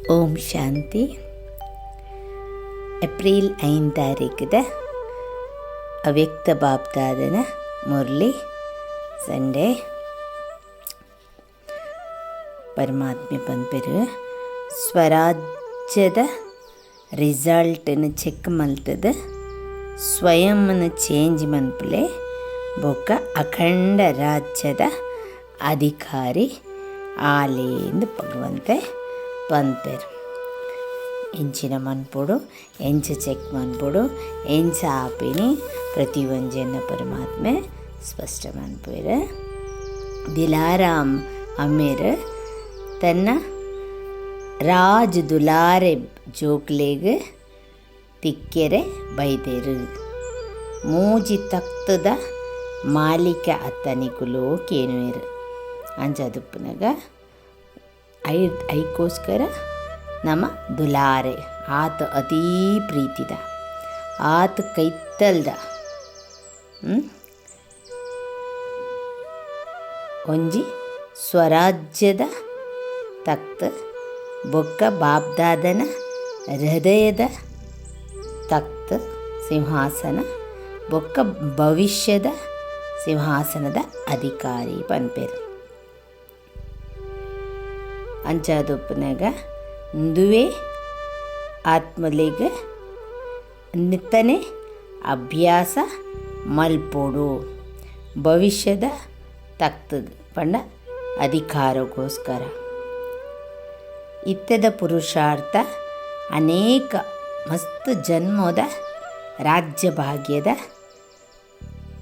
ಓಂ ಶಾಂತಿ. April 5 ತಾರೀಕಿದ ಅವ್ಯಕ್ತ ಬಾಬ್ದಾದನ Murali Sunday. ಪರಮಾತ್ಮೆ ಬಂದ್ಪೆರು ಸ್ವರಾಜ್ಯದ ರಿಸಲ್ಟನ್ನು check ಮಲ್ತದ ಸ್ವಯಂನ ಚೇಂಜ್ ಮನ್ಪಲೆ ಬೊಕ್ಕ ಅಖಂಡ ರಾಜ್ಯದ ಅಧಿಕಾರಿ ಆಲೇಂದು ಭಗವಂತೆ ಬಂದ್ಪೆರು. ಎಂಚಿನ ಮನ್ಪೊಡು ಎಂಚ ಚೆಕ್ ಮನ್ಪೊಡು ಎಂಚ ಆಪಿನಿ ಪ್ರತಿ ಒಂಜನ್ನ ಪರಮಾತ್ಮೆ ಸ್ಪಷ್ಟ ಮನ್ಪುವೆರು. ದಿಲಾರಾಮ್ ಅಮೀರ್ ತನ್ನ ರಾಜ್ ದುಲಾರೆ ಜೋಕ್ಲೆಗ್ ತಿಕ್ಕೆರೆ ಬೈದೆರು. ಮೂಜಿ ತಕ್ತದ ಮಾಲಿಕ ಅತ್ತನಿಕುಲು ಕೇನುವೆರು ಅಂಚದುಪ್ಪುನಗ ಐಕೋಸ್ಕರ ನಮ್ಮ ದುಲಾರೆ ಆತ ಅತೀ ಪ್ರೀತಿದ ಆತ ಕೈತ್ತಲ್ದ ಒಂಜಿ ಸ್ವರಾಜ್ಯದ ತಕ್ತ ಬೊಕ್ಕ ಬಾಬ್ದಾದನ ಹೃದಯದ ತಕ್ತ ಸಿಂಹಾಸನ ಬೊಕ್ಕ ಭವಿಷ್ಯದ ಸಿಂಹಾಸನದ ಅಧಿಕಾರಿ ಪನ್ಪೆರು. ಅಂಚಾದೊಪ್ಪನಾಗ ದುವೆ ಆತ್ಮಲಿಗ ನಿತ್ತನೆ ಅಭ್ಯಾಸ ಮಲ್ಪೊಡು ಭವಿಷ್ಯದ ತಕ್ತ ಪಂಡ ಅಧಿಕಾರಕ್ಕೋಸ್ಕರ ಇತ್ತದ ಪುರುಷಾರ್ಥ ಅನೇಕ ಮಸ್ತ್ ಜನ್ಮದ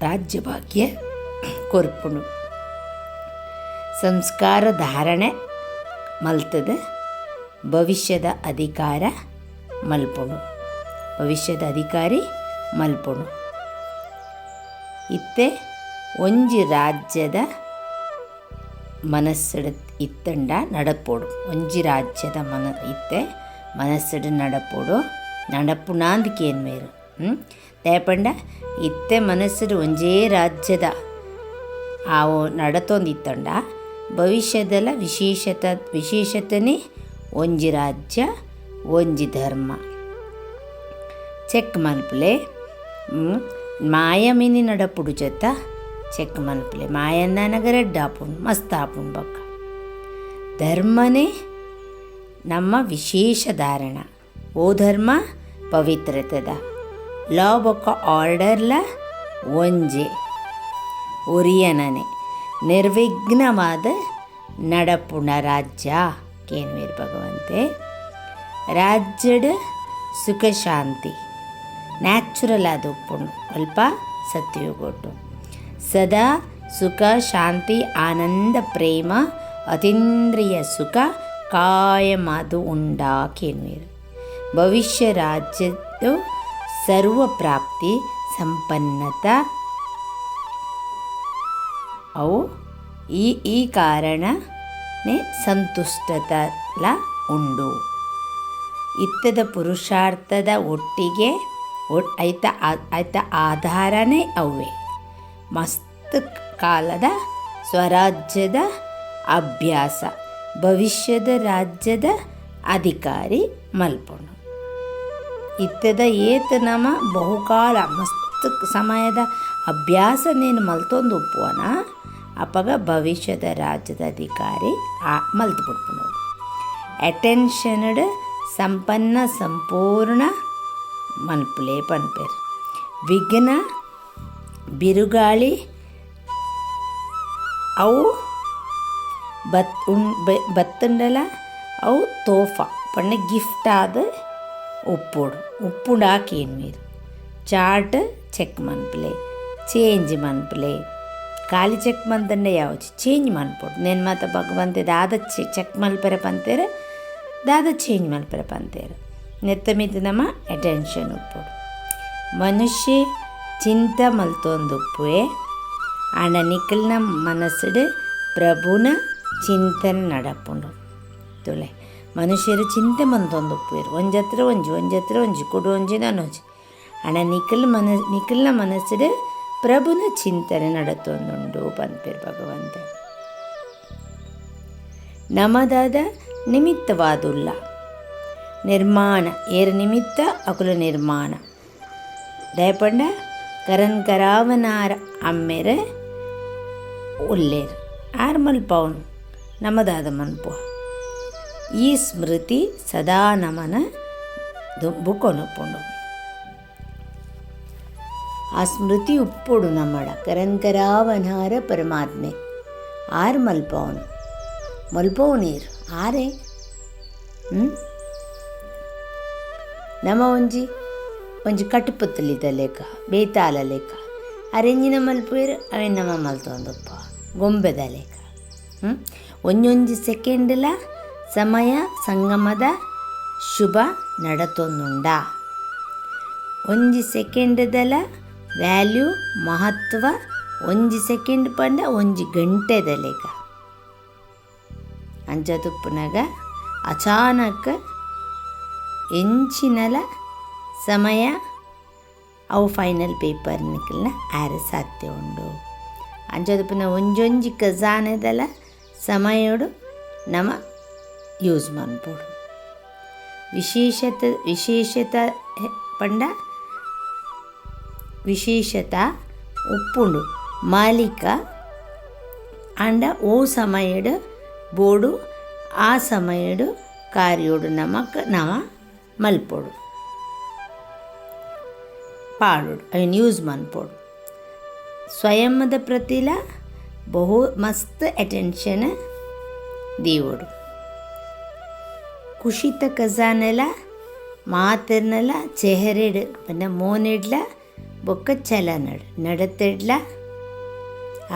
ರಾಜ್ಯಭಾಗ್ಯ ಕೊರ್ಪುಣು ಸಂಸ್ಕಾರ ಧಾರಣೆ ಮಲ್ತದ ಭವಿಷ್ಯದ ಅಧಿಕಾರ ಮಲ್ಪುಣು ಭವಿಷ್ಯದ ಅಧಿಕಾರಿ ಮಲ್ಪುಣು. ಇತ್ತೆ ಒಂಜಿ ರಾಜ್ಯದ ಮನಸ್ಸಡು ಇತ್ತಂಡ ನಡಪೋಡು ಒಂಜಿ ರಾಜ್ಯದ ಇತ್ತೆ ಮನಸ್ಸಡು ನಡಪುನಾಂದ್ ಕೇನ್ವೇರು ದೇಪಂಡ ಇತ್ತೆ ಮನಸ್ಸಡು ಒಂಜೇ ರಾಜ್ಯದ ಆವು ನಡತೊಂದಿತ್ತಂಡ ಭವಿಷ್ಯದಲ ವಿಶೇಷತನೇ ಒಂಜಿ ರಾಜ್ಯ ಒಂಜಿ ಧರ್ಮ ಚೆಕ್ ಮಲ್ಪಲೆ ಮಾಯಮಿನಿ ನಡಪುಡು ಜೊತ್ತ ಚೆಕ್ ಮಲ್ಪಲೆ ಮಾಯನ್ನನಗ ರೆಡ್ ಆಪುಂಡು ಮಸ್ತ್ ಆಪುಂಡು ಬಕ್ಕ ಧರ್ಮನೇ ನಮ್ಮ ವಿಶೇಷ ಧಾರಣ. ಓ ಧರ್ಮ ಪವಿತ್ರತದ ಲಾ ಬೊಕ್ಕ ಆರ್ಡರ್ಲ ಒಂಜೆ ಒರಿಯನನೆ ನಿರ್ವಿಘ್ನವಾದ ನಡಪುಣ ರಾಜ್ಯ ಕೇನ್ವೇರು ಭಗವಂತೆ. ರಾಜ್ಯದ ಸುಖ ಶಾಂತಿ ನ್ಯಾಚುರಲ್ ಆದ ಉಪ್ಪುಂಡು ಅಲ್ಪ ಸತ್ಯಗೊಟ್ಟು ಸದಾ ಸುಖ ಶಾಂತಿ ಆನಂದ ಪ್ರೇಮ ಅತೀಂದ್ರಿಯ ಸುಖ ಕಾಯಮಾದು ಉಂಡಾ ಕೇನ್ವೇರು. ಭವಿಷ್ಯ ರಾಜ್ಯದ ಸರ್ವ ಪ್ರಾಪ್ತಿ ಸಂಪನ್ನತ ಅವು ಈ ಕಾರಣನೇ ಸಂತುಷ್ಟತಲ ಉಂಡು. ಇತ್ತದ ಪುರುಷಾರ್ಥದ ಒಟ್ಟಿಗೆ ಐತ ಆಧಾರನೇ ಅವೇ ಮಸ್ತ್ ಕಾಲದ ಸ್ವರಾಜ್ಯದ ಅಭ್ಯಾಸ ಭವಿಷ್ಯದ ರಾಜ್ಯದ ಅಧಿಕಾರಿ ಮಲ್ಪುಂಡು. ಇತ್ತದ ಏತ ನಮ ಬಹುಕಾಲ ಮಸ್ತ್ ಸಮಯದ ಅಭ್ಯಾಸ ನೀನು ಮಲ್ತೊಂದು ಉಪ್ಪುವನ ಅಪಗ ಭವಿಷ್ಯದ ರಾಜ್ಯದ ಅಧಿಕಾರಿ ಮಲ್ತು ಬಿಡ್ಪುಂಡು. ಅಟೆನ್ಷನ್ಡ್ ಸಂಪನ್ನ ಸಂಪೂರ್ಣ ಮಲ್ಪುಲೆ ಪನ್ಪೆರು. ವಿಘ್ನ ಬಿರುಗಾಳಿ ಅವು ಬತ್ತುಂಡಲ ಅವು ತೋಫಾ ಪಂಡ ಗಿಫ್ಟ್ ಆದ ಉಪ್ಪುಂಡು ಹಾಕೇನ್ವೇರು. ಚಾರ್ಟ್ ಚೆಕ್ ಮನ್ಪುಲೆ ಚೇಂಜ್ ಮನ್ಪುಲೆ ಖಾಲಿ ಚೆಕ್ ಮನ್ತಂಡ ಯಾವುದು ಚೇಂಜ್ ಮನ್ಪೊಡು నేను ಮಾತ ಭಗವಂತೆ ದಾದ ಚೆಕ್ ಮಲ್ಪೆರ ಪಂತೇರು ದಾದ ಚೇಂಜ್ ಮಲ್ಪೆರ ಪಂತೇರು ನೆತ್ತ ಮಿತ್ತು ನಮ್ಮ ಅಟೆನ್ಷನ್ ಉಪ್ಪುಡು. ಮನುಷ್ಯ ಚಿಂತ ಮಲ್ತೊಂದು ಉಪ್ಪುವೆ ಆಂಡ ನಿಖಲ್ನ ಮನಸ್ಸುಡು ಪ್ರಭುನ ಚಿಂತನೆ ನಡಪುಂಡು ತುಳೆ ಮನುಷ್ಯರು ಚಿಂತೆ ಮಂತೊಂದು ಉಪ್ಪುವೆರು ಒಂಜತ್ರ ಒಂಜಿ ಕೊಡು ಒಂಜಿ ನನೊಂಜಿ ಆಂಡ ನಿಖಲ್ನ ಮನಸ್ಸುಡು ಪ್ರಭುನ ಚಿಂತನೆ ನಡತೊಂದುಂಡು ಪನ್ಪೆರು ಭಗವಂತ. ನಮದಾದ ನಿಮಿತ್ತವಾದುಲ್ಲ ನಿರ್ಮಾಣ ಏರ ನಿಮಿತ್ತ ಅಕುಲು ನಿರ್ಮಾಣ ದಯಪಂಡ ಕರನ್ ಕರಾವನಾರ ಅಮ್ಮೆರೆ ಉಲ್ಲೇರು ಆರು ಮಲ್ಪವನು ನಮ್ಮದಾದ ಮನ್ಪು ಈ ಸ್ಮೃತಿ ಸದಾ ನಮನ ದುಂಬು ಕೊನುಪುಂಡು ಆ ಸ್ಮೃತಿ ಉಪ್ಪುಡು ನಮ್ಮಡ ಕರಂಕರಾವನಾರ ಪರಮಾತ್ಮೆ ಆರು ಮಲ್ಪವನು ನೀರು ಆರೇ ನಮ ಒಂಜಿ ಕಟುಪುತ್ತಲಿದ ಲೆಕ್ಕ ಬೇತಾಲ ಲೆಕ್ಕ ಅರೆಂಜಿನ ಮಲ್ಪುವೆರು ಅವೇ ನಮ್ಮ ಮಲ್ತೊಂದಪ್ಪ ಗೊಂಬೆದ ಲೆಕ್ಕ ಒಂಜೊಂಜಿ ಸೆಕೆಂಡ್ಲ ಸಮಯ ಸಂಗಮದ ಶುಭ ನಡತೊಂದುಂಡ ಒಂಜಿ ಸೆಕೆಂಡ್ದಲ ವ್ಯಾಲ್ಯೂ ಮಹತ್ವ ಒಂಜಿ ಸೆಕೆಂಡ್ ಪಂಡ ಒಂಜಿ ಗಂಟೆದ ಲೆಕ್ಕ ಅಂಚತುಪ್ಪುನಗ ಅಚಾನಕ್ ಎಂಚಿನಲ ಸಮಯ ಅವು ಫೈನಲ್ ಪೇಪರ್ ನಿಕ್ಕಲ್ನ ಆರೆ ಸಾಧ್ಯ ಉಂಡು ಅಂಚತುಪ್ಪುನ ಒಂಜೊಂಜಿ ಖಜಾನೆದಲ ಸಮಯೋಡು ನಮ ಯೂಸ್ ಮನ್ಪೊಡು ವಿಶೇಷತ ಪಂಡ ವಿಶೇಷತ ಉಪ್ಪುಂಡು ಮಾಲಿಕ ಅಂಡ ಓ ಸಮಯಡು ಬೋಡು ಆ ಸಮಯಡು ಕಾರ್ಯೋಡು ನಮ ಮಲ್ಪೊಡು ಪಾಡೋಡು ಅವನು ಯೂಸ್ ಮನ್ಪೊಡು ಸ್ವಯಂದ ಪ್ರತಿಲ ಬಹು ಮಸ್ತ್ ಅಟೆನ್ಷನ್ ದೀವೋಡು ಖುಷಿತ ಖಜಾನೆಲ ಮಾತಿರ್ನಲ ಚೆಹರೆಡು ಪಂಡ ಮೋನಿಡ್ಲ ಬೊಕ್ಕ ಚಲನಡು ನಡತೆಡ್ಲ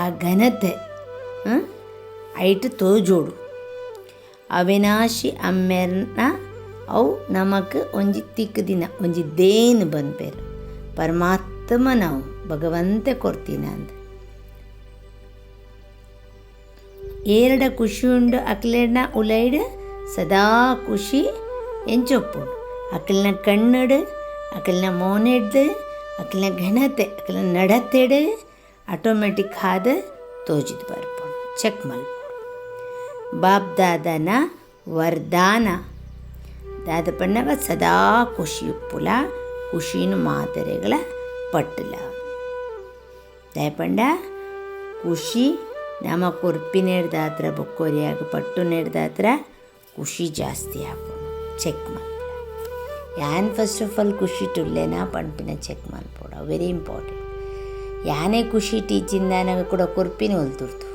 ಆ ಘನತೆ ಐಟು ತೋಜೋಡು ಅವಿನಾಶಿ ಅಮ್ಮೆರ್ನ ಅವು ನಮಕ್ ಒಂಜಿ ತಿಕ್ಕು ದಿನ ಒಂಜಿ ದೇನು ಬಂದ್ಪೇರು ಪರಮಾತ್ಮ ನಾವು ಭಗವಂತೆ ಕೊಡ್ತೀನಿ ಅಂದ ಏರಡ ಖುಷಿ ಉಂಡು ಅಕ್ಲೆಡ್ನ ಉಲೈಡ್ ಸದಾ ಖುಷಿ ಎಂಚೊಪ್ಪುಂಡು ಅಕ್ಲಿನ ಕಣ್ಣಡು ಅಕ್ಲಿನ ಮೋನೆಡ್ದು ಅಕ್ಲಿನ ಘನತೆ ಅಕ್ಲಿನ ನಡತೆಡು ಆಟೋಮೆಟಿಕ್ ಆದ ತೋಜಿದು ಬರ್ಪುಂಡು ಚೆಕ್ ಮಲ್ಪುಂಡು ಬಾಪ್ ದಾದನ ವರದಾನ ದಾದ ಪಣ್ಣವ ಸದಾ ಖುಷಿ ಉಪ್ಪುಲ ಖುಷಿನು ಮಾದರೆಗಳ ಪಟ್ಟುಲ ದಯಪಂಡ ಖುಷಿ ನಮ್ಮ ಕೊರ್ಪಿನೇಡ್ದಾತ್ರ ಬೊಕ್ಕೋರಿಯಾಗ ಪಟ್ಟು ನೆಡ್ದಾತ್ರ ಖುಷಿ ಜಾಸ್ತಿ ಆಪುಂಡು ಚೆಕ್ ಮಲ್ಪುಡ ಯಾನ್ ಫಸ್ಟ್ ಆಫ್ ಆಲ್ ಖುಷಿ ಟುಲ್ಲೆನ ಪಂಪಿನ ಚೆಕ್ ಮಲ್ಪುಡ ವೆರಿ ಇಂಪಾರ್ಟೆಂಟ್ ಯಾನೇ ಖುಷಿ ಟೀಚಿಂದ ಕೂಡ ಕೊರ್ಪಿನಿ ಹೊಲ್ತುರ್ತು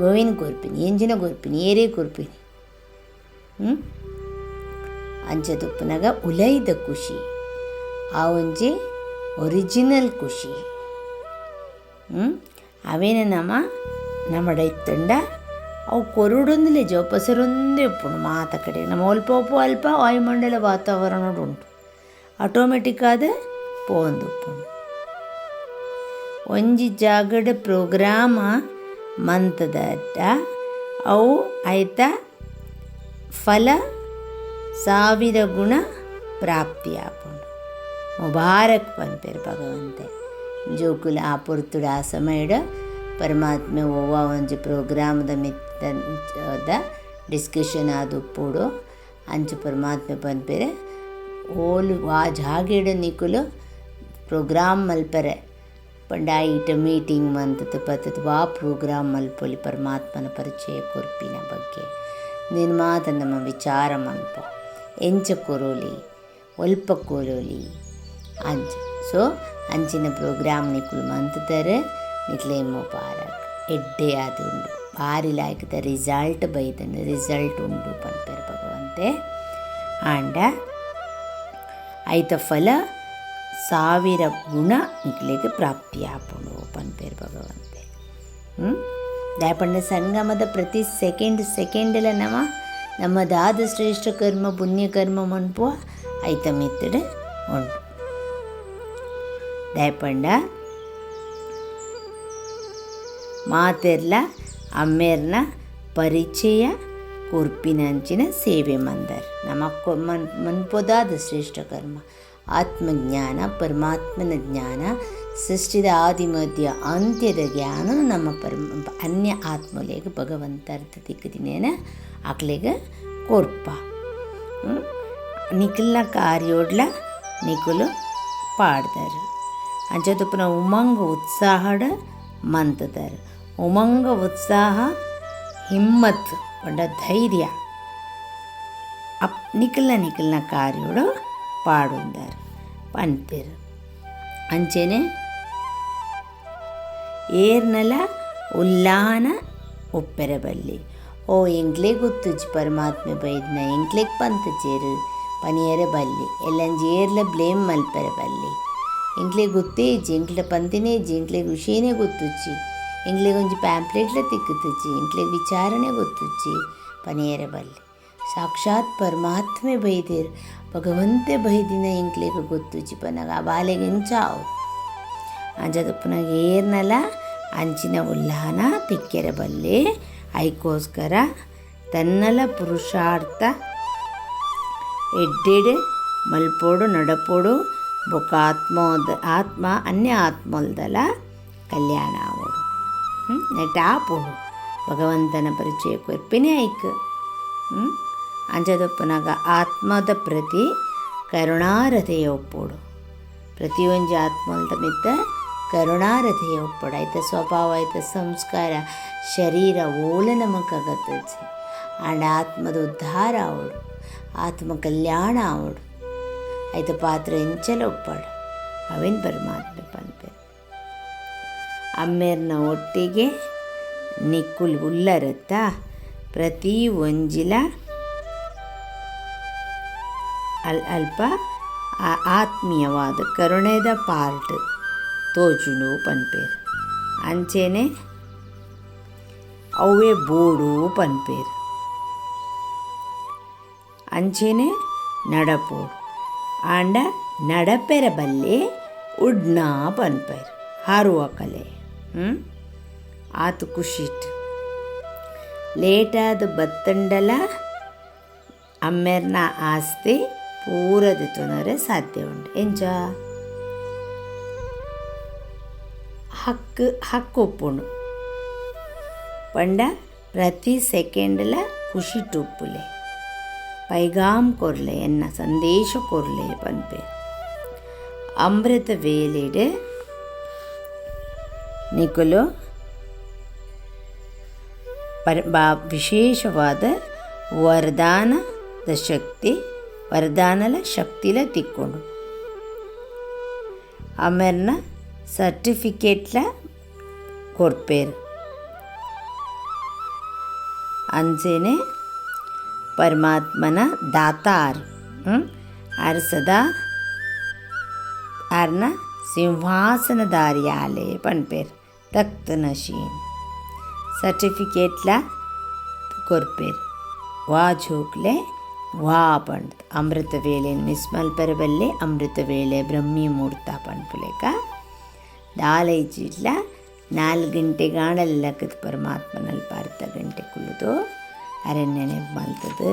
ಗೋವಿನ ಕೊರ್ಪಿನಿ ಎಂಜಿನ ಕೊರ್ಪಿನಿ ಏರೇ ಕೊರ್ಪಿನಿ ಅಂಚದುಪ್ಪನಾಗ ಉಲೈದ ಖುಷಿ ಆ ಒಂಜಿ ಒರಿಜಿನಲ್ ಖುಷಿ ಅವೇನ ನಮ್ಮಡ ಇತ್ತಂಡ ಅವು ಕೊರುಡೊಂದಿಲೆ ಜೋಪಸರೊಂದೇ ಉಪ್ಪುಂಡು ಮಾತ ಕಡೆ ನಮ್ಮ ಅಲ್ಪ ವಾಯುಮಂಡಲ ವಾತಾವರಣ ಉಂಟು ಆಟೋಮೆಟಿಕ್ ಆದ ಪೋಂದು ಉಪ್ಪುಂಡು ಒಂಜಿ ಜಾಗಡ ಪ್ರೋಗ್ರಾಮ ಮಂತದಟ ಅವು ಆಯ್ತ ಫಲ 1000 ಗುಣ ಪ್ರಾಪ್ತಿ ಆಪುಂಡು ಮುಬಾರಕ್ ಪನ್ಪೇರು ಭಗವಂತೆ ಜೋಕುಲ ಆ ಪುರ್ತುಡು ಆ ಸಮಯಡ ಪರಮಾತ್ಮೆ ಓವ ಒಂಜಿ ಪ್ರೋಗ್ರಾಮ್ದ ಮಿತ್ತದ ಡಿಸ್ಕಷನ್ ಆದು ಉಪ್ಪುಡು ಅಂಚು ಪರಮಾತ್ಮೆ ಪನ್ಪೇರೆ ಓಲು ಆ ಜಾಗೆಡ ನಿಕುಲು ಪ್ರೋಗ್ರಾಮ್ ಮಲ್ಪರೆ ಪಂಡ ಈಟ ಮೀಟಿಂಗ್ ಮಂತದ್ದು ಪತ್ತದು ವಾ ಪ್ರೋಗ್ರಾಮ್ ಮಲ್ಪೊಲಿ ಪರಮಾತ್ಮನ ಪರಿಚಯ ಕೊರ್ಪಿನ ಬಗ್ಗೆ ನೀನು ಮಾತ ನಮ್ಮ ವಿಚಾರ ಮನ್ಪು ಎಂಚ ಕೊರೋಲಿ ಒಲ್ಪ ಕೊರೋಲಿ ಅಂಚ ಸೊ ಅಂಚಿನ ಪ್ರೋಗ್ರಾಮ್ ನಿಕುಲು ಮಂತಾರೆ ನಿಕ್ಲೆ ಮುಬಾರಕ್ ಎಡ್ಡೆ ಅದು ಉಂಡು ಭಾರಿ ಲಾಯ್ಕದ ರಿಸಲ್ಟ್ ಬೈದನು ರಿಸಲ್ಟ್ ಉಂಡು ಪನ್ಪೇರು ಭಗವಂತೆ ಆಂಡ ಐತ ಫಲ 1000 ಗುಣ ನಿಕ್ಲೆಗೆ ಪ್ರಾಪ್ತಿ ಆಪುಂಡು ಪನ್ಪೇರು ಭಗವಂತೆ ದಾಯಪಂಡ ಸಂಗಮದ ಪ್ರತಿ ಸೆಕೆಂಡಲ ನಮ್ಮದಾದ ಶ್ರೇಷ್ಠ ಕರ್ಮ ಪುಣ್ಯಕರ್ಮ ಮನ್ಪುವ ಐತ ಮಿತ್ತಡು ಉಂಡು ದಾಯಪಂಡ ಮಾತೆರ್ಲ ಅಮ್ಮೇರ್ನ ಪರಿಚಯ ಕೊರ್ಪಿನಂಚಿನ ಸೇವೆ ಮಂದರ್ ನಮಕ್ಕ ಮನ್ಪೊದಾದ ಶ್ರೇಷ್ಠ ಕರ್ಮ ಆತ್ಮಜ್ಞಾನ ಪರಮಾತ್ಮನ ಜ್ಞಾನ ಸೃಷ್ಟಿದ ಆದಿ ಮಧ್ಯ ಅಂತ್ಯದ ಜ್ಞಾನ ನಮ್ಮ ಅನ್ಯ ಆತ್ಮಲೇಗ ಭಗವಂತ ಅರ್ಥ ತಿಕ್ಕದಿನೇನ ಆಕ್ಲೆಗ ಕೊರ್ಪ निखिलना कार्योडला निखिल पाडदार अंचे तुपन उमंग उत्साहड मंतदार उमंग उत्साह हिम्मत पंड धैर्य निखिलना कार्योड पाडुंदार पन्पेर अंचेने ಏರ್ನಲ ಉಲ್ಲಾನ ಉಪ್ಪೆರಬಲ್ಲಿ ಓ ಎಂಗ್ಲೇ ಗೊತ್ತುಜಿ ಪರಮಾತ್ಮೆ ಬೈದ್ನ ಎಂಗ್ಲೆಗ್ ಪಂತ ಚೇರು ಪನಿಯರ ಬಲ್ಲಿ ಎಲ್ಲಂಜಿ ಏರ್ಲ ಬ್ಲೇಮ್ ಮಲ್ಪೆರ ಬಲ್ಲಿ ಎಂಗ್ಲೆ ಗೊತ್ತೇಜಿ ಎಂಗ್ಲ ಪಂತಿನೇಜಿ ಎಂಗ್ಲೆಗ್ ವಿಷಯನೇ ಗೊತ್ತುಚ್ಚಿ ಎಂಗ್ಲೆಗ್ ಒಂಜಿ ಪ್ಯಾಂಪ್ಲೆಟ್ಲ ತಿಕ್ಕುತ್ತುಚ್ಚಿ ಎಂಗ್ಲೆಗ್ ವಿಚಾರಣೆ ಗೊತ್ತುಚ್ಚಿ ಪನಿಯರ ಬಲ್ಲಿ ಸಾಕ್ಷಾತ್ ಪರಮಾತ್ಮೆ ಬೈದೇರು ಭಗವಂತೆ ಬೈದಿನ ಎಂಗ್ಲೆಗ್ ಗೊತ್ತುಚ್ಚಿ ಪನಗ ಆ ಬಾಲೆಗೆ ಎಂಚಾವು ಅಂಜದಪ್ಪನಾಗ ಏರ್ನಲ ಅಂಚಿನ ಉಲ್ಲಾನ ತಿಕ್ಕೆರಬಲ್ಲೆ ಐಕೋಸ್ಕರ ತನ್ನಲ ಪುರುಷಾರ್ಥ ಎಡ್ಡೆಡೆ ಮಲ್ಪೋಡು ನಡಪೋಡು ಬೊಕ ಆತ್ಮ ಅನ್ಯ ಆತ್ಮಲ್ದಲ ಕಲ್ಯಾಣ ಆವೋಡು ನೆಟ್ಟ ಆಪೋಡು ಭಗವಂತನ ಪರಿಚಯ ಕೊರ್ಪಿನೇ ಐಕ್ ಅಂಜದಪ್ಪನಾಗ ಆತ್ಮದ ಪ್ರತಿ ಕರುಣಾರತೆಯ ಒಪ್ಪೋಡು ಪ್ರತಿಯೊಂದು ಆತ್ಮಲ್ದ ಮಿತ್ತ ಕರುಣಾರತೆಯ ಒಪ್ಪಡ ಆಯ್ತ ಸ್ವಭಾವ ಆಯ್ತ ಸಂಸ್ಕಾರ ಶರೀರ ಓಲ ನಮಕಾಗತ್ತಜಿ ಆಂಡ ಆತ್ಮದ ಉದ್ಧಾರ ಆವಡು ಆತ್ಮ ಕಲ್ಯಾಣ ಆವಡು ಆಯ್ತ ಪಾತ್ರ ಎಂಚಲ ಒಪ್ಪಡ ಅವೇನು ಪರಮಾತ್ಮೆ ಪನ್ಪೇರು ಅಮ್ಮೇರ್ನ ಒಟ್ಟಿಗೆ ನಿಕ್ಕುಲ್ ಉಲ್ಲರತ್ತ ಪ್ರತಿ ಒಂಜಿಲ ಅಲ್ಪ ಆತ್ಮೀಯವಾದ ಕರುಣೆದ ಪಾರ್ಟ್ ತೋಜುಂಡು ಪನ್ಪೇರು ಅಂಚೆನೆ ಅವೇ ಬೋಡು ಪನ್ಪೇರು ಅಂಚೆನೆ ನಡಪೋಡು ಆಂಡ ನಡಪೆರ ಬಲ್ಲೆ ಉಡ್ನ ಪನ್ಪೇರು ಹಾರುವ ಕಲೆ ಆತು ಖುಷಿಟ್ ಲೇಟಾದ ಬತ್ತಂಡಲ ಅಮ್ಮೆರ್ನ ಆಸ್ತಿ ಪೂರದೆ ತುನರೆ ಸಾಧ್ಯ ಉಂಟು ಎಂಚ ಹಕ್ಕು ಒಪ್ಪುಂಡು ಪಂಡ ಪ್ರತಿ ಸೆಕೆಂಡ್ಲ ಖುಷಿ ಟುಪ್ಪುಲೆ ಪೈಗಾಮ್ ಕೊರ್ಲೆ ಎನ್ನ ಸಂದೇಶ ಕೊರ್ಲೆ ಪನ್ಪೆ ಅಮೃತ ವೇಲೆಡೆ ನಿಕುಲು ವಿಶೇಷವಾದ ವರದಾನಲ ಶಕ್ತಿಲ ತಿಕ್ಕೊಂಡು ಆಮೇರ್ನ ಸರ್ಟಿಫಿಕೇಟ್ಲ ಕೊರ್ಪೇರು ಅಂಚೆನೆ ಪರಮಾತ್ಮನ ದಾತಾರ್ ಆರ್ ಸದಾ ಆರ್ನ ಸಿಂಹಾಸನಧಾರಿಯಾಲೆ ಪನ್ಪೇರು ತಖ್ತ ನಶೀನ್ ಸರ್ಟಿಫಿಕೇಟ್ಲ ಕೊರ್ಪೇರು ವಾ ಝೋಕ್ಲೆ ವಾ ಪಂಡ್ ಅಮೃತ ವೇಳೆ ಮಿಸ್ ಮಲ್ಪೆರಬಲ್ಲೆ ಅಮೃತ ವೇಳೆ ಬ್ರಹ್ಮಿ ಮುಹೂರ್ತ ಪನ್ಪುಲೆಕ ದಾಲೈಜಿಡ್ಲ 4 ಗಂಟೆಗಾಣಲ್ಲಕ್ಕದ ಪರಮಾತ್ಮನಲ್ಲಿ ಅರ್ಧ ಗಂಟೆ ಕುಳಿದು ಅರಣ್ಯನೆ ಮಲ್ತದು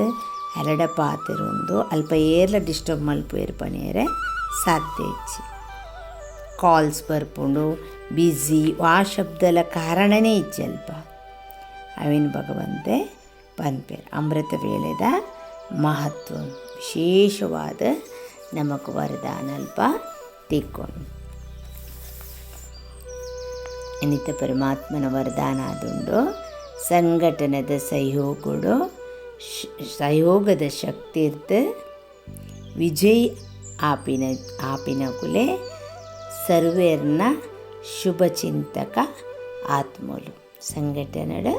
ಎರಡ ಪಾತಿರೊಂದು ಅಲ್ಪ ಏರ್ಲ ಡಿಸ್ಟರ್ಬ್ ಮಲ್ಪೇರು ಪಣಿಯರೆ ಸಾಧ್ಯ ಇಚ್ಚಿ ಕಾಲ್ಸ್ ಬರ್ಪುಂಡು ಬ್ಯುಸಿ ಆ ಶಬ್ದಲ ಕಾರಣನೇ ಇಚ್ಚಿ ಅಲ್ಪ ಅವೇನು ಭಗವಂತೆ ಪನ್ಪೇರು ಅಮೃತ ವೇಳೆದ ಮಹತ್ವ ವಿಶೇಷವಾದ ನಮಕ್ ವರದಾನ ಅಲ್ಪ ತಿಕ್ಕೊಂಡು ಇನ್ನಿತ ಪರಮಾತ್ಮನ ವರದಾನ ಆದುಂಡು ಸಂಘಟನದ ಸಹಯೋಗದ ಶಕ್ತಿರ್ದು ವಿಜಯ್ ಆಪಿನಕುಲೆ ಸರ್ವೇರ್ನ ಶುಭಚಿಂತಕ ಆತ್ಮಲು ಸಂಘಟನದ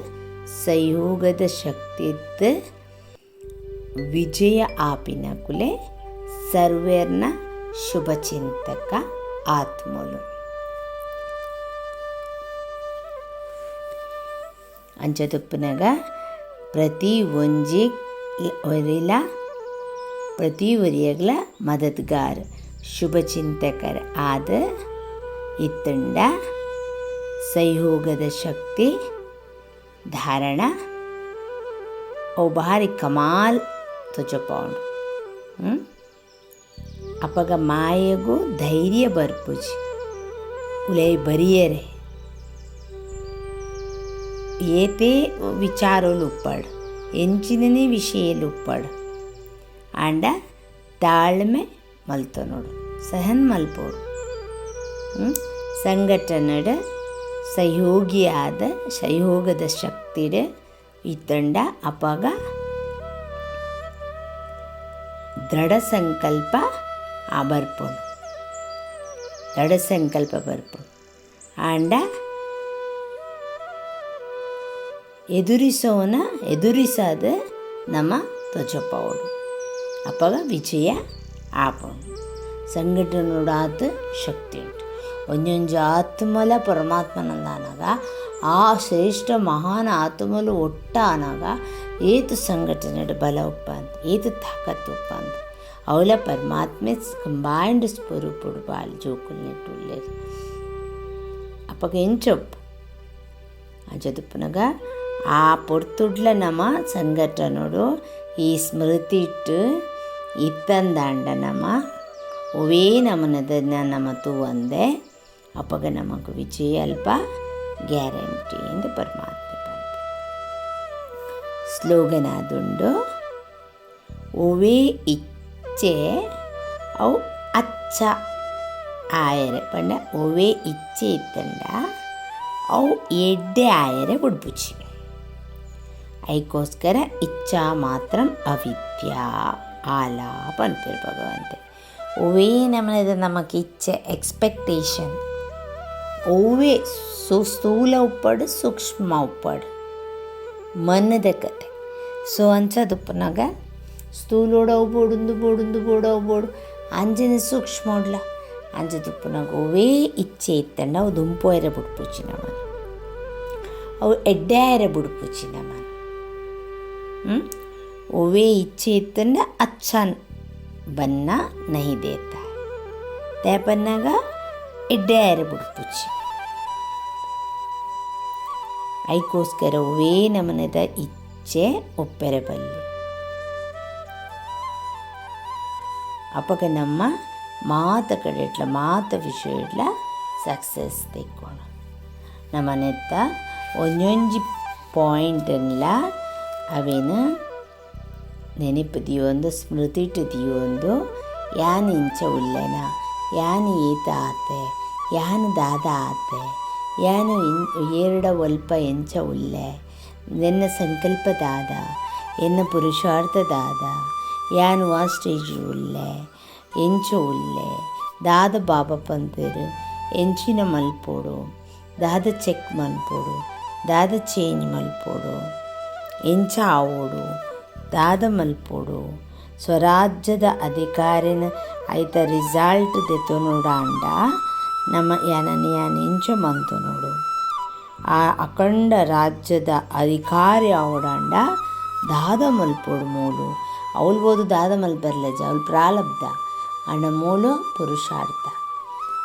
ಸಹಯೋಗದ ಶಕ್ತಿರ್ದು ವಿಜಯ ಆಪಿನಕುಲೆ ಸರ್ವೇರ್ನ ಶುಭಚಿಂತಕ ಆತ್ಮಲು ಅಂಚದಪ್ಪನಾಗ ಪ್ರತಿ ಒರಿಯಗ್ಲ ಮದದ್ಗಾರ್ ಶುಭಚಿಂತಕರ ಆದ ಇತ್ತಂಡ ಸಹಯೋಗದ ಶಕ್ತಿ ಧಾರಣ ಅವು ಭಾರಿ ಕಮಾಲ್ ತುಚಪೌಂಡು ಅಪ್ಪಗ ಮಾಯಗೂ ಧೈರ್ಯ ಬರ್ಪುಜಿ ಉಲೈ ಬರಿಯರೆ ಏತೆ ವಿಚಾರಲು ಉಪ್ಪಡು ಎಂಚಿನನೇ ವಿಷಯಲು ಉಪ್ಪಡು ಆಂಡ ತಾಳ್ಮೆ ಮಲ್ತೊನೋಡು, ಸಹನ್ ಮಲ್ಪೋಡು. ಸಂಘಟನೆಡ ಸಹಯೋಗದ ಶಕ್ತಿಡ್ ಇತ್ತಂಡ ಅಪಗ ದೃಢ ಸಂಕಲ್ಪ ಬರ್ಪುಂಡು. ದೃಢ ಸಂಕಲ್ಪ ಬರ್ಪುಂಡು ಆಂಡ ಎದುರಿಸದ ನಮ್ಮ ತ್ವಚಪೋಡು ಅಪಗ ವಿಜಯ ಆಪುಂಡು. ಸಂಘಟನೆಡು ಆತ ಶಕ್ತಿ ಉಂಟು. ಒಂಜೊಂಜಿ ಆತ್ಮಲ ಪರಮಾತ್ಮನಂದಾನಾಗ ಆ ಶ್ರೇಷ್ಠ ಮಹಾನ್ ಆತ್ಮಲು ಒಟ್ಟಾನಾಗ ಏತು ಸಂಘಟನೆಡು ಬಲ ಉಪ್ಪಂತ, ಏತು ತಾಕತ್ತು ಉಪ್ಪಂತ. ಅವಳ ಪರಮಾತ್ಮೆ ಕಂಬೈಂಡ್ ಸ್ವರೂಪುಡು ಬಾಳಿ ಜೋಕುಲ್ನೆಟ್ಟುಲ್ಲೇರು ಅಪ್ಪಗ ಎಂಚೊಪ್ಪು ಅಂಚದುಪ್ಪುನಗ ಆ ಪೊರ್ತುಡ್ಲ ನಮ್ಮ ಸಂಘಟನೋಡು ಈ ಸ್ಮೃತಿ ಇಟ್ಟು ಇತ್ತಂದಾಂಡ ನಮ್ಮ ಒವೇ ನಮನದ ನಮ್ಮ ತೂವಂದೆ ಅಪ್ಪಗ ನಮకు ವಿಜಯ ಅಲ್ಪ ಗ್ಯಾರಂಟಿ ಎಂದು ಪರಮಾತ್ಮ ಬಂತು. ಸ್ಲೋಗನ್ ಆದುಂಡು ಒವೇ ಇಚ್ಛೆ ಅವು ಅಚ್ಚ ಆಯರೆ ಪಂಡ ಒವೇ ಇಚ್ಛೆ ಇತ್ತಂಡ ಅವು ಎಡ್ಡೆ ಆಯರೆ ಬುಡ್ಪುಚಿ. ಐಕೋಸ್ಕರ ಇಚ್ಛಾ ಮಾತ್ರ ಅವಿದ್ಯಾ ಆಲಾಪ ಅಂತೀರು ಭಗವಂತೆ. ಒವೇ ನಮನದ ನಮಗೆ ಇಚ್ಛೆ ಎಕ್ಸ್ಪೆಕ್ಟೇಷನ್ ಒವೇ ಸ್ಥೂಲ ಉಪ್ಪಡು ಸೂಕ್ಷ್ಮ ಉಪ್ಪಡು ಮನದ ಕತೆ. ಸೊ ಅಂಚದುಪ್ಪನಾಗ ಸ್ಥೂಲೋಡ ಬೋಡು ಅಂಜನ ಸೂಕ್ಷ್ಮ ಉಡ್ಲ ಅಂಚದುಪ್ಪನಾಗ ಒವೇ ಇಚ್ಛೆ ಇತ್ತಂಡ ಅವು ದುಂಪೋಯರ ಬುಡ್ಪುಚಿ ನಮ್ಮನ, ಅವು ಎಡ್ಡಾಯರ ಬುಡ್ಪುಚಿ ನಮ್ಮನ. ಒವೇ ಇಚ್ಛೆ ಇತ್ತಂಡ ಅಚ್ಚನ್ ಬನ್ನ ನಹಿ ದೇತ ತೇಪನ್ನಾಗ ಎಡ್ಡಾಯರ ಬುಡ್ಪುಚಿ. ಐಕೋಸ್ಕರ ಒವೇ ನಮನದ ಇಚ್ಛೆ ಒಪ್ಪೆರೆ ಬಲ್ಲಿ ಅಪಗ ನಮ್ಮ ಮಾತ ಕಡೆ ಇಟ್ಲ ಮಾತ ವಿಷಯ ಇಟ್ಲ ಸಕ್ಸಸ್ ತೆಕ್ಕೋಣ. ನಮ್ಮನೆತ್ತ ಒಂಜೊಂಜಿ ಪಾಯಿಂಟನ್ಲ ಅವೇನು ನೆನಪು ದಿಯೊಂದು ಸ್ಮೃತಿ ಇಟ್ಟು ದಿಯೊಂದು ಯಾನು ಇಂಚ ಉಲ್ಲೆನ, ಯಾನು ಈತ ಆತೆ, ಯಾನು ದಾದ ಆತೆ, ಯಾನು ಏರಡ ಒಲ್ಪ ಎಂಚ ಉಲ್ಲೆ, ಎನ್ನ ಸಂಕಲ್ಪ ದಾದ, ಎನ್ನ ಪುರುಷಾರ್ಥ ದಾದ, ಯಾನು ಆ ಸ್ಟೇಜ್ ಉಲ್ಲೆ ಎಂಚ ಉಲ್ಲೆ ದಾದ ಬಾಬಾ ಪಂತರು ಎಂಚಿನ ಮಲ್ಪೋಡು, ದಾದ ಚೆಕ್ ಮಲ್ಪೋಡು, ದಾದ ಚೇಂಜ್ ಮಲ್ಪೋಡು, ಎಂಚ ಆವೋಡು ದಾದ ಮಲ್ಪೋಡು. ಸ್ವರಾಜ್ಯದ ಅಧಿಕಾರಿನ ಐತ ರಿಸಲ್ಟ್ ದೆತ್ತು ನೋಡಾಂಡ ನಮ್ಮ ಯಾನನಿ ಎಂಚ ಮಂತು ನೋಡು. ಆ ಅಖಂಡ ರಾಜ್ಯದ ಅಧಿಕಾರಿ ಅವಡಾಂಡ ದಾದ ಮಲ್ಪೋಡು ಮೂಲು ಅವಲ್ಬೋದು ದಾದ ಮಲ್ಪರ್ಲೆಜ ಅವಳು ಪ್ರಾಲಬ್ಧ ಅಂಡ ಮೂಲು ಪುರುಷಾರ್ಥ.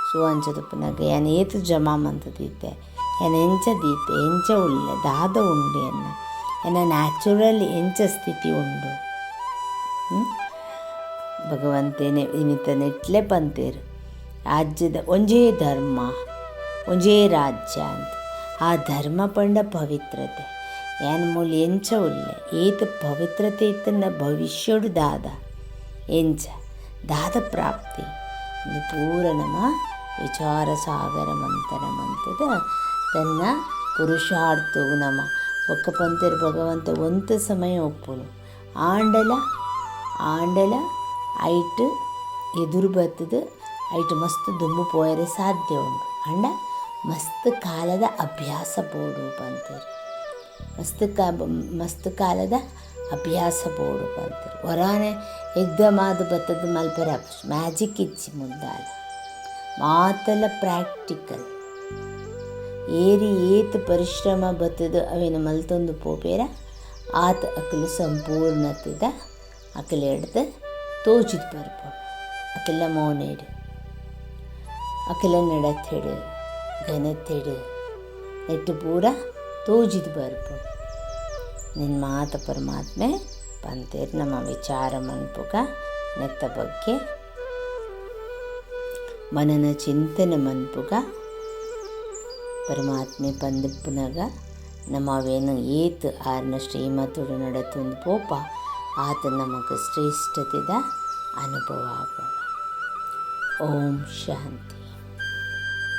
ಸೊ ಅಂಚದುಪ್ಪನಾಗ ಯಾನು ಏತು ಜಮಾ ಮಂತದೀತೆ, ಯಾನು ಎಂಚ ದೀತೆ, ಎಂಚ ಉಳ್ಳೆ ದಾದ ಉಂಡು ಎನ್ನ ಎನ್ನ ನ್ಯಾಚುರಲ್ ಎಂಚ ಸ್ಥಿತಿ ಉಂಡು. ಭಗವಂತೇನೆ ಇನ್ನಿತ ನೆಟ್ಲೆ ಪಂತೇರು ರಾಜ್ಯದ ಒಂಜೇ ಧರ್ಮ ಒಂಜೇ ರಾಜ್ಯ ಅಂತ. ಆ ಧರ್ಮ ಪಂಡ ಪವಿತ್ರತೆ ಯಾನು ಮೂಲ ಎಂಚ ಉಲ್ಲೆ ಏತ ಪವಿತ್ರತೆ ಇತ್ತಂಡ ಭವಿಷ್ಯಡು ದಾದ ಎಂಚ ದಾದ ಪ್ರಾಪ್ತಿ ಇದು ಪೂರ ನಮ್ಮ ವಿಚಾರ ಸಾಗರ ಮಂತದ ತನ್ನ ಪುರುಷಾರ್ಥವು ನಮ್ಮ ಬೊಕ್ಕ ಪಂತೇರು ಭಗವಂತ ಒಂತ ಸಮಯ ಒಪ್ಪುನು ಆಂಡಲ ಐಟ್ ಎದುರು ಬರ್ತದ ಐಟ್ ಮಸ್ತ್ ದುಂಬು ಪೋಯರೆ ಸಾಧ್ಯ ಉಂಡು ಅಂಡ ಮಸ್ತ್ ಕಾಲದ ಅಭ್ಯಾಸ ಬೋಡು ಪಂತೇರು ಮಸ್ತ್ ಕಾಲದ ಅಭ್ಯಾಸ ಬೋಡು ಪಂತೇರು. ಹೊರಾನೆ ಎಗ್ದಮಾದ ಬತ್ತದ ಮಲ್ಪರ ಮ್ಯಾಜಿಕ್ ಇಚ್ಚಿ ಮುಂದಾಲ ಮಾತಲ ಪ್ರಾಕ್ಟಿಕಲ್ ಏರಿ ಏತ್ ಪರಿಶ್ರಮ ಬತ್ತದ ಅವೇನು ಮಲ್ತೊಂದು ಪೋಪೇರ ಆತ ಅಕಲು ಸಂಪೂರ್ಣತದ ಅಕಲ ಎಡ್ದು ತೋಚಿದ್ ಬರ್ಬೋದು. ಅಕಲ ಮೌನೇಡು ಅಕಲ ನಡತೆಡು ಘನತೆಡು ನೆಟ್ಟು ಪೂರ ತೋಜಿದ್ ಬರ್ಬೋದು. ನಿನ್ನ ಮಾತ ಪರಮಾತ್ಮೆ ಪಂತೇರು ನಮ್ಮ ವಿಚಾರ ಮನ್ಪುಗ ನೆತ್ತ ಬಗ್ಗೆ ಮನನ ಚಿಂತನೆ ಮನ್ಪುಗ ಪರಮಾತ್ಮೆ ಪಂದಪ್ಪನಾಗ ನಮ್ಮವೇನು ಏತು ಆರ್ನ ಶ್ರೀಮತುಡು ನಡತೊಂದು ಪೋಪ ಆತ ನಮಗೆ ಶ್ರೇಷ್ಠತೆದ ಅನುಭವ ಆಗೋಣ. ಓಂ ಶಾಂತಿ.